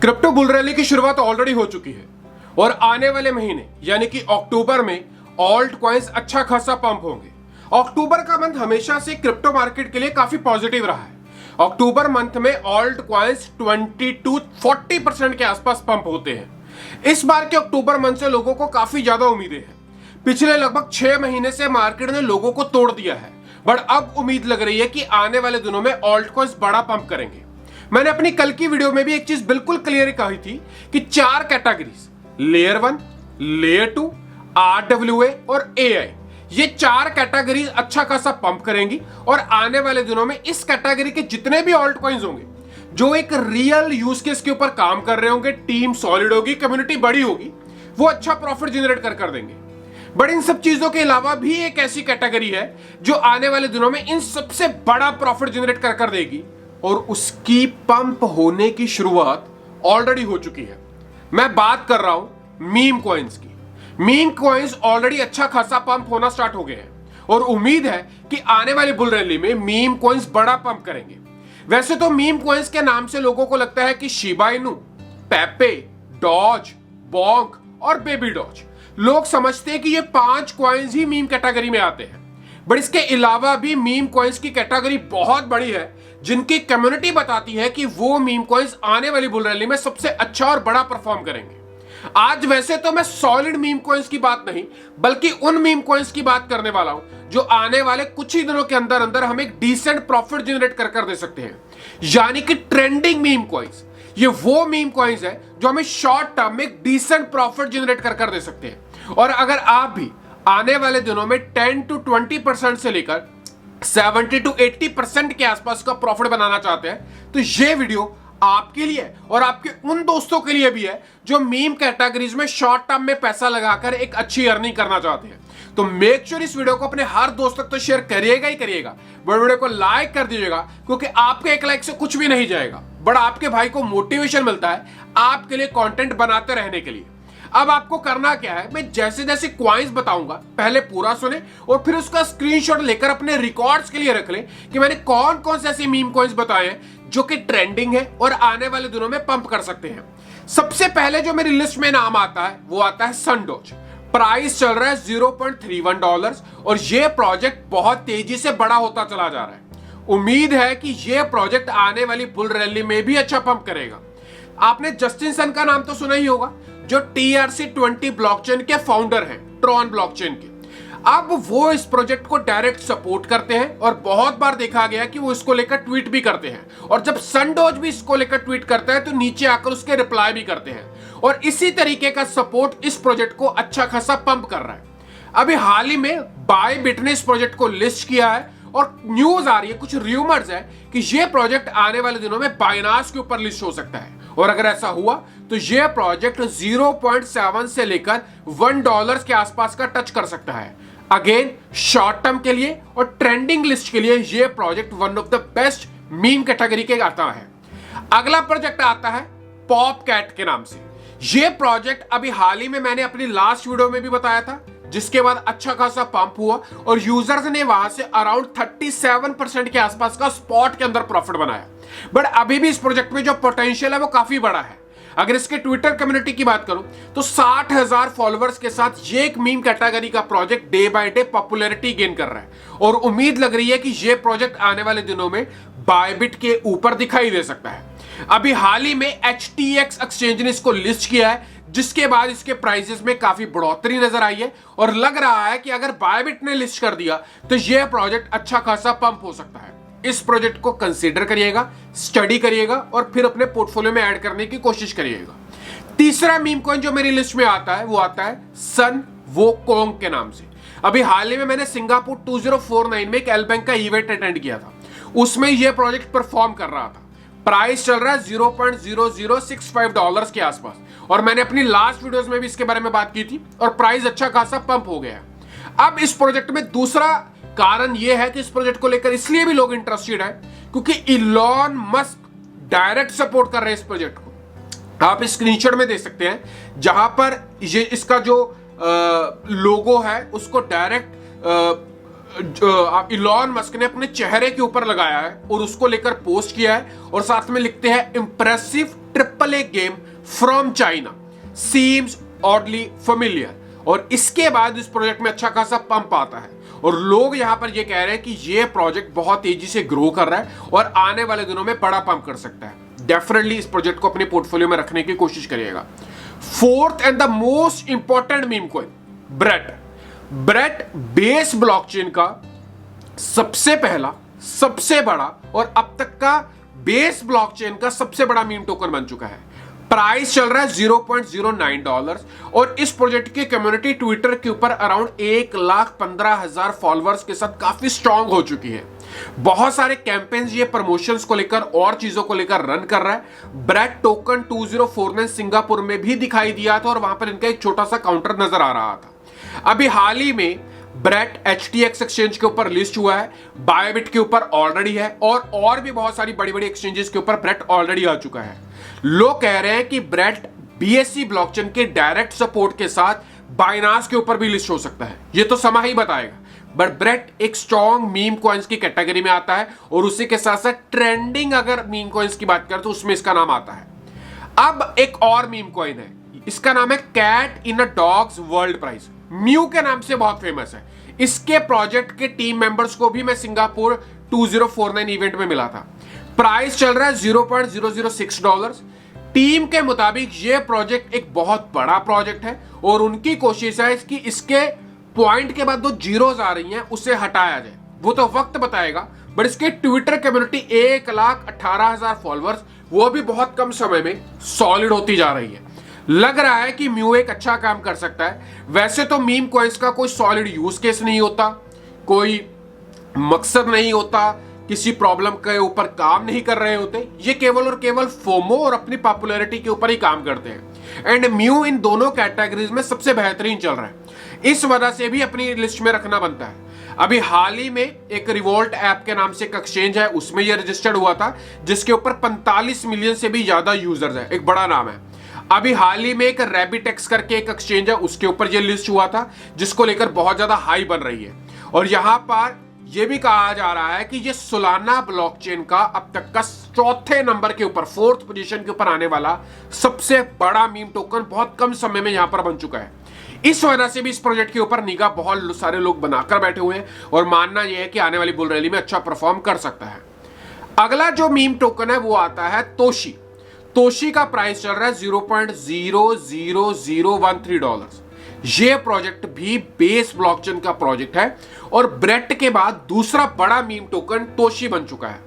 Crypto bull rally की शुरुआत already हो चुकी है और आने वाले महीने यानी कि अक्टूबर में ऑल्ट कॉइन्स अच्छा खासा पंप होंगे। अक्टूबर का मंथ हमेशा से क्रिप्टो मार्केट के लिए काफी पॉजिटिव रहा है। अक्टूबर मंथ में ऑल्ट कॉइन्स 20 to 40% के आसपास पंप होते हैं। इस बार के अक्टूबर मंथ से लोगों को काफी ज्यादा उम्मीदें हैं। पिछले लगभग 6 महीने से मार्केट ने लोगों को तोड़ दिया है, बट अब उम्मीद लग रही है कि आने वाले दिनों में ऑल्ट कॉइन्स बड़ा पंप करेंगे। मैंने अपनी कल की वीडियो में भी एक चीज बिल्कुल क्लियर कही थी कि 4 कैटेगरीज, लेयर 1, लेयर 2, RWA और AI, ये 4 कैटेगरीज अच्छा खासा पंप करेंगी और आने वाले दिनों में इस कैटेगरी के जितने भी ऑल्ट कॉइन्स होंगे जो एक रियल यूज केस के ऊपर काम कर रहे होंगे, टीम सॉलिड होगी, कम्युनिटी बड़ी होगी, वो अच्छा प्रॉफिट जनरेट कर देंगे। बट इन सब चीजों के अलावा भी एक ऐसी कैटेगरी है जो आने वाले दिनों में इन सबसे बड़ा प्रॉफिट जनरेट कर देगी और उसकी पंप होने की शुरुआत ऑलरेडी हो चुकी है। मैं बात कर रहा हूं मीम कॉइन्स की। मीम कॉइन्स ऑलरेडी अच्छा खासा पंप होना स्टार्ट हो गए हैं और उम्मीद है कि आने वाली बुल रैली में मीम कॉइन्स बड़ा पंप करेंगे। वैसे तो मीम कॉइन्स के नाम से लोगों को लगता है कि शिबा इनू, पेपे, डॉज, बॉन्क और बेबी डॉज, लोग समझते हैं कि ये 5 कॉइन्स ही मीम कैटेगरी में आते हैं। बट इसके अलावा भी मीम कॉइन्स की कैटेगरी बहुत बड़ी है जिनकी कम्युनिटी बताती है कि वो मीम कॉइन्स आने वाली बुल रैली में सबसे अच्छा और बड़ा परफॉर्म करेंगे। आज वैसे तो मैं सॉलिड मीम कॉइन्स की बात नहीं बल्कि उन मीम कॉइन्स की बात करने वाला हूं जो आने वाले कुछ ही दिनों के अंदर अंदर हमें एक डिसेंट प्रॉफिट जनरेट कर दे सकते हैं, यानी कि ट्रेंडिंग मीम कॉइन्स। ये वो मीम कॉइन्स है जो हमें शॉर्ट टर्म में एक डिसेंट प्रॉफिट जनरेट कर दे सकते हैं। और अगर आप भी आने वाले दिनों में 10 to 20% से लेकर 70 to 80% के आसपास का प्रॉफिट बनाना चाहते हैं तो ये वीडियो आपके लिए और आपके उन दोस्तों के लिए भी है जो मीम कैटेगरीज में शॉर्ट टर्म में पैसा लगाकर एक अच्छी अर्निंग करना चाहते हैं। तो मेक श्योर इस वीडियो को अपने हर दोस्त तक तो शेयर करिएगा ही करिएगा, बट वीडियो को लाइक कर दीजिएगा क्योंकि आपके एक लाइक से कुछ भी नहीं जाएगा, बट आपके भाई को मोटिवेशन मिलता है आपके लिए कंटेंट बनाते रहने के लिए। अब आपको करना क्या है, मैं जैसे जैसे कॉइन्स बताऊंगा पहले पूरा सुने और फिर उसका स्क्रीनशॉट लेकर अपने रिकॉर्ड्स के लिए रख लें कि मैंने कौन कौन से ऐसे मीम कॉइन्स बताए हैं जो कि ट्रेंडिंग है और आने वाले दिनों में पंप कर सकते हैं। सबसे पहले जो मेरी लिस्ट में नाम आता है वो आता है सनडोज। प्राइस चल रहा है $0.31 और ये प्रोजेक्ट बहुत तेजी से बड़ा होता चला जा रहा है। उम्मीद है कि ये प्रोजेक्ट आने वाली बुल रैली में भी अच्छा पंप करेगा। आपने जस्टिन सन का नाम तो सुना ही होगा जो TRC20 ब्लॉकचेन के फाउंडर हैं, ट्रॉन ब्लॉकचेन के। अब वो इस प्रोजेक्ट को डायरेक्ट सपोर्ट करते हैं और बहुत बार देखा गया कि वो इसको लेकर ट्वीट भी करते हैं और जब सनडोज भी इसको लेकर ट्वीट करता है तो नीचे आकर उसके रिप्लाई भी करते हैं और इसी तरीके का सपोर्ट इस प्रोजेक्ट को अच्छा खासा पंप कर रहा है। अभी हाल ही में बायबिट ने इस प्रोजेक्ट को लिस्ट किया है और न्यूज आ रही है, कुछ रूमर्स है कि ये प्रोजेक्ट आने वाले दिनों में बाइनास के ऊपर लिस्ट हो सकता है और अगर ऐसा हुआ तो यह प्रोजेक्ट 0.7 से लेकर $1 के आसपास का टच कर सकता है। अगेन शॉर्ट टर्म के लिए और ट्रेंडिंग लिस्ट के लिए यह project one of the best meme category के आता है। अगला प्रोजेक्ट आता है पॉप कैट के नाम से। यह प्रोजेक्ट अभी हाल ही में मैंने अपनी लास्ट वीडियो में भी बताया था, जिसके बाद अच्छा खासा पंप हुआ और यूजर्स ने वहां से अराउंड 37% के आसपास का स्पॉट के अंदर प्रॉफिट बनाया। बट अभी भी इस प्रोजेक्ट में जो पोटेंशियल है वो काफी बड़ा है। अगर इसके ट्विटर कम्युनिटी की बात करूं तो 60,000 फॉलोअर्स के साथ ये एक मीम कैटेगरी का project day by day popularity gain कर रहा है और उम्मीद लग रही है कि ये प्रोजेक्ट आने वाले दिनों में बायबिट के ऊपर दिखाई दे सकता है। अभी हाल ही में HTX एक्सचेंज ने इसको लिस्ट किया है, जिसके बाद इसके प्राइसेस में काफी बढ़ोतरी नजर आई है और लग रहा है कि अगर बायबिट ने लिस्ट कर दिया तो यह प्रोजेक्ट अच्छा खासा पंप हो सकता है। इस प्रोजेक्ट को कंसीडर करिएगा, स्टडी करिएगा और फिर अपने पोर्टफोलियो में ऐड करने की कोशिश करिएगा। तीसरा मीम कॉइन जो मेरी लिस्ट में आता है वो आता है सन वोकोंग के नाम से। अभी हाल ही में मैंने सिंगापुर 2049 में एक एल बैंक का इवेंट अटेंड किया था, उसमें यह प्रोजेक्ट परफॉर्म कर रहा था। प्राइस चल रहा है $0.0065 के आसपास और मैंने अपनी लास्ट वीडियोस में भी इसके बारे में बात की थी और प्राइस अच्छा खासा पंप हो गया है। अब इस प्रोजेक्ट में दूसरा कारण यह है कि इस प्रोजेक्ट को लेकर इसलिए भी लोग इंटरेस्टेड हैं क्योंकि इलॉन मस्क डायरेक्ट सपोर्ट कर रहे हैं इस प्रोजेक्ट को। आप इस स्क्रीनशॉट में देख सकते हैं जहां पर ये इसका जो लोगो है उसको डायरेक्ट इलॉन मस्क ने अपने चेहरे के ऊपर लगाया है और उसको लेकर पोस्ट किया है और साथ में लिखते हैं impressive AAA game from China seems oddly familiar. और इसके बाद इस प्रोजेक्ट में अच्छा खासा पंप आता है और लोग यहां पर ये कह रहे हैं कि ये प्रोजेक्ट बहुत तेजी से ग्रो कर रहा है और आने वाले दिनों में बड़ा पंप कर सकता है। डेफिनेटली इस प्रोजेक्ट को अपने पोर्टफोलियो में रखने की कोशिश करिएगा। Fourth and the most important meme coin Brett. Brett base blockchain का सबसे पहला, सबसे बड़ा और अब तक का बेस ब्लॉकचेन का सबसे बड़ा मीम टोकन बन चुका है। प्राइस चल रहा है $0.09 और इस प्रोजेक्ट की कम्युनिटी ट्विटर के ऊपर अराउंड 1,15,000 फॉलोअर्स के साथ काफी स्ट्रांग हो चुकी है। बहुत सारे कैंपेन्स ये प्रमोशंस को लेकर और चीजों को लेकर रन कर रहा है। ब्रेट टोकन 2049 सिंगापुर में भी दिखाई दिया था और वहां पर इनका एक छोटा सा काउंटर नजर आ रहा था। अभी हाल ही में ब्रेट HTX एक्सचेंज के ऊपर लिस्ट हुआ है, बायबिट के ऊपर ऑलरेडी है और भी बहुत सारी बड़ी बड़ी एक्सचेंजेस के ऊपर ब्रेट ऑलरेडी आ चुका है। लोग कह रहे हैं कि ब्रेट BSC ब्लॉकचेन के डायरेक्ट सपोर्ट के साथ बाइनांस के ऊपर भी लिस्ट हो सकता है, ये तो समय ही बताएगा। बट ब्रेट एक स्ट्रॉन्ग मीम कॉइन्स की कैटेगरी में आता है और उसी के साथ साथ ट्रेंडिंग अगर मीम कॉइन्स की बात करें तो उसमें इसका नाम आता है। अब एक और मीम कॉइन है, इसका नाम है कैट इन अ डॉग्स वर्ल्ड प्राइज। म्यू के नाम से बहुत फेमस है। इसके प्रोजेक्ट के टीम मेंबर्स को भी मैं सिंगापुर 2049 इवेंट में मिला था। प्राइस चल रहा है $0.006। टीम के मुताबिक ये प्रोजेक्ट एक बहुत बड़ा प्रोजेक्ट है और उनकी कोशिश है कि इसके पॉइंट के बाद जो जीरोस आ रही हैं उसे हटाया जाए। वो तो वक्त बताएगा, बट इसके ट्विटर कम्युनिटी 1,18,000 फॉलोअर्स वो भी बहुत कम समय में सॉलिड होती जा रही है। लग रहा है कि म्यू एक अच्छा काम कर सकता है। वैसे तो मीम कॉइन्स का कोई सॉलिड यूज केस नहीं होता, कोई मकसद नहीं होता, किसी प्रॉब्लम के ऊपर काम नहीं कर रहे होते, ये केवल और केवल फोमो और अपनी पॉपुलैरिटी के ऊपर ही काम करते हैं। एंड म्यू इन दोनों कैटेगरीज में सबसे बेहतरीन चल रहा है, इस वजह से भी अपनी लिस्ट में रखना बनता है। अभी हाल ही में एक रिवोल्ट ऐप के नाम से एक एक्सचेंज है, उसमें यह रजिस्टर्ड हुआ था जिसके ऊपर 45 मिलियन से भी ज्यादा यूजर्स है, एक बड़ा नाम है। अभी हाल ही में एक रैबिटेक्स करके एक एक्सचेंज है, उसके ऊपर ये लिस्ट हुआ था जिसको लेकर बहुत ज्यादा हाई बन रही है। और यहां पर यह भी कहा जा रहा है कि ये सोलाना ब्लॉकचेन का अब तक का चौथे नंबर के ऊपर, 4th पोजीशन के ऊपर आने वाला सबसे बड़ा मीम टोकन बहुत कम समय में यहां पर बन चुका है। इस वजह से भी इस प्रोजेक्ट के ऊपर निगाह बहुत सारे लोग बनाकर बैठे हुए हैं और मानना यह है कि आने वाली बुल रैली में अच्छा परफॉर्म कर सकता है। अगला जो मीम टोकन है वो आता है तोशी। तोशी का प्राइस चल रहा है $0.00013। ये प्रोजेक्ट भी बेस ब्लॉकचेन का प्रोजेक्ट है और ब्रेट के बाद दूसरा बड़ा मीम टोकन तोशी बन चुका है।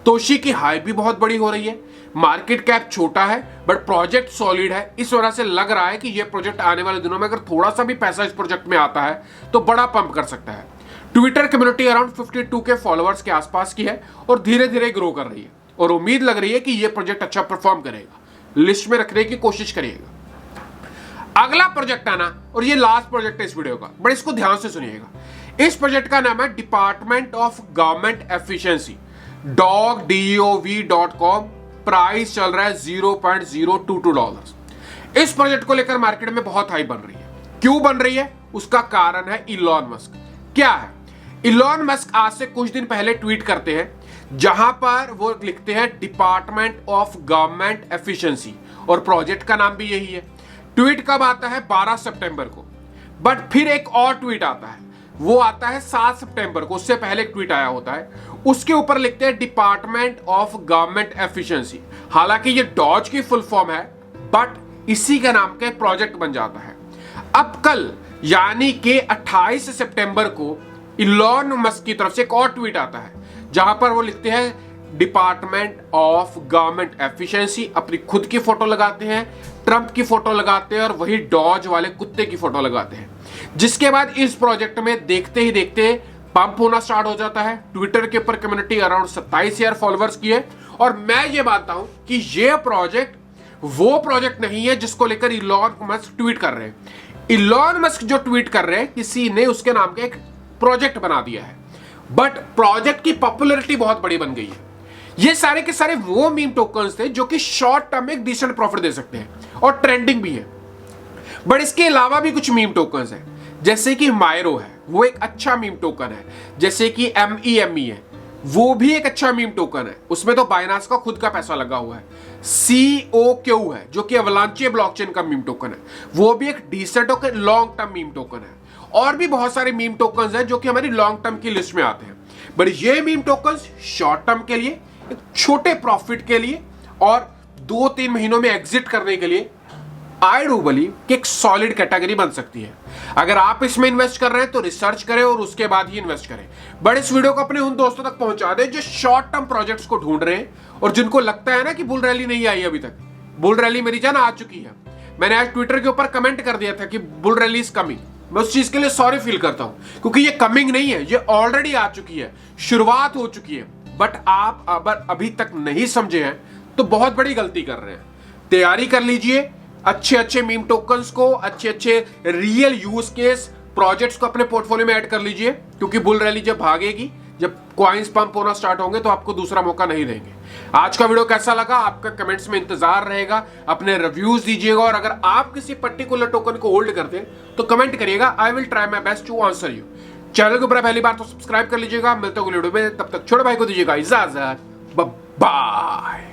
तोशी की हाइप भी बहुत बड़ी हो रही है, मार्केट कैप छोटा है बट प्रोजेक्ट सॉलिड है। इस वजह से लग रहा है कि ये प्रोजेक्ट आने वाले दिनों में अगर थोड़ा सा भी पैसा इस प्रोजेक्ट में आता है तो बड़ा पंप कर सकता है। ट्विटर कम्युनिटी अराउंड 52 के फॉलोअर्स के आसपास की है और धीरे धीरे ग्रो कर रही है और उम्मीद लग रही है कि ये प्रोजेक्ट अच्छा परफॉर्म करेगा। लिस्ट में रखने की कोशिश करिएगा। अगला प्रोजेक्ट आना, और ये लास्ट प्रोजेक्ट है इस वीडियो का, बट इसको ध्यान से सुनिएगा। इस प्रोजेक्ट का नाम है department of government efficiency DOG.com। Price चल रहा है $0.022। इस प्रोजेक्ट को लेकर मार्केट में बहुत हाई बन रही है। क्यों बन रही है? उसका कारण है इलॉन मस्क। क्या है? इलॉन मस्क आज से कुछ दिन पहले ट्वीट करते हैं जहां पर वो लिखते हैं डिपार्टमेंट ऑफ गवर्नमेंट एफिशिएंसी और प्रोजेक्ट का नाम भी यही है। ट्वीट कब आता है? 12 सितंबर को। बट फिर एक और ट्वीट आता है, वो आता है 7 सितंबर को, उससे पहले एक ट्वीट आया होता है, उसके ऊपर लिखते हैं डिपार्टमेंट ऑफ गवर्नमेंट एफिशिएंसी। हालांकि ये डॉज की फुल फॉर्म है बट इसी के नाम के प्रोजेक्ट बन जाता है। अब कल यानी कि 28 सितंबर को इलॉन मस्क की तरफ से एक और ट्वीट आता है जहां पर वो लिखते हैं डिपार्टमेंट ऑफ गवर्नमेंट एफिशिएंसी, अपनी खुद की फोटो लगाते हैं, ट्रंप की फोटो लगाते हैं और वही डॉज वाले कुत्ते की फोटो लगाते हैं। जिसके बाद इस प्रोजेक्ट में देखते ही देखते पंप होना स्टार्ट हो जाता है। ट्विटर के ऊपर कम्युनिटी अराउंड 27,000 फॉलोअर्स की है और मैं ये मानता हूं कि ये प्रोजेक्ट वो प्रोजेक्ट नहीं है जिसको लेकर इलॉन मस्क ट्वीट कर रहे हैं। इलॉन मस्क जो ट्वीट कर रहे हैं किसी ने उसके नाम का एक प्रोजेक्ट बना दिया है, बट प्रोजेक्ट की पॉपुलैरिटी बहुत बड़ी बन गई है। ये सारे के सारे वो मीम टोकन्स थे जो कि शॉर्ट टर्म में एक डिसेंट प्रॉफिट दे सकते हैं और ट्रेंडिंग भी है। बट इसके अलावा भी कुछ मीम टोकन्स हैं, जैसे कि मायरो है, वो एक अच्छा मीम टोकन है। जैसे कि MEME है, वो भी एक अच्छा मीम टोकन है, उसमें तो बाइनांस का खुद का पैसा लगा हुआ है। COQ है जो कि अवलांचे ब्लॉकचेन का मीम टोकन है, वो भी एक डिसेंट और लॉन्ग टर्म मीम टोकन है। और भी बहुत सारे मीम टोकन्स हैं जो कि हमारी लॉन्ग टर्म की लिस्ट में आते हैं, बट ये मीम टोकन्स शॉर्ट टर्म के लिए, एक छोटे प्रॉफिट के लिए और 2-3 महीनों में एग्जिट करने के लिए आई डू बिलीव कि एक सॉलिड कैटेगरी बन सकती है। अगर आप इसमें इन्वेस्ट कर रहे हैं तो रिसर्च करें और उसके बाद ही इन्वेस्ट करें। बट इस वीडियो को अपने उन दोस्तों तक पहुंचा दें जो शॉर्ट टर्म प्रोजेक्ट्स को ढूंढ रहे हैं और जिनको लगता है ना कि बुल रैली नहीं आई अभी तक। बुल रैली मेरी जान आ चुकी है। मैंने आज ट्विटर के ऊपर कमेंट कर दिया था कि बुल रैली इज कमिंग। मैं उस चीज के लिए सॉरी फील करता हूं, क्योंकि ये कमिंग नहीं है, ये ऑलरेडी आ चुकी है, शुरुआत हो चुकी है। बट आप अगर अभी तक नहीं समझे हैं तो बहुत बड़ी गलती कर रहे हैं। तैयारी कर लीजिए, अच्छे अच्छे मीम टोकन्स को, अच्छे अच्छे रियल यूज केस प्रोजेक्ट्स को अपने पोर्टफोलियो में ऐड कर लीजिए, क्योंकि बुल रैली जब भागेगी, जब कॉइन्स पंप होना स्टार्ट होंगे तो आपको दूसरा मौका नहीं देंगे। आज का वीडियो कैसा लगा आपका कमेंट्स में इंतजार रहेगा, अपने रिव्यूज दीजिएगा और अगर आप किसी पर्टिकुलर टोकन को होल्ड करते हैं तो कमेंट करिएगा। I will try my best to answer you. Channel के ऊपर पहली बार तो सब्सक्राइब कर लीजिएगा। मिलते हैं अगले वीडियो में, तब तक छोटे भाई को दीजिएगा इजाजत। बाय।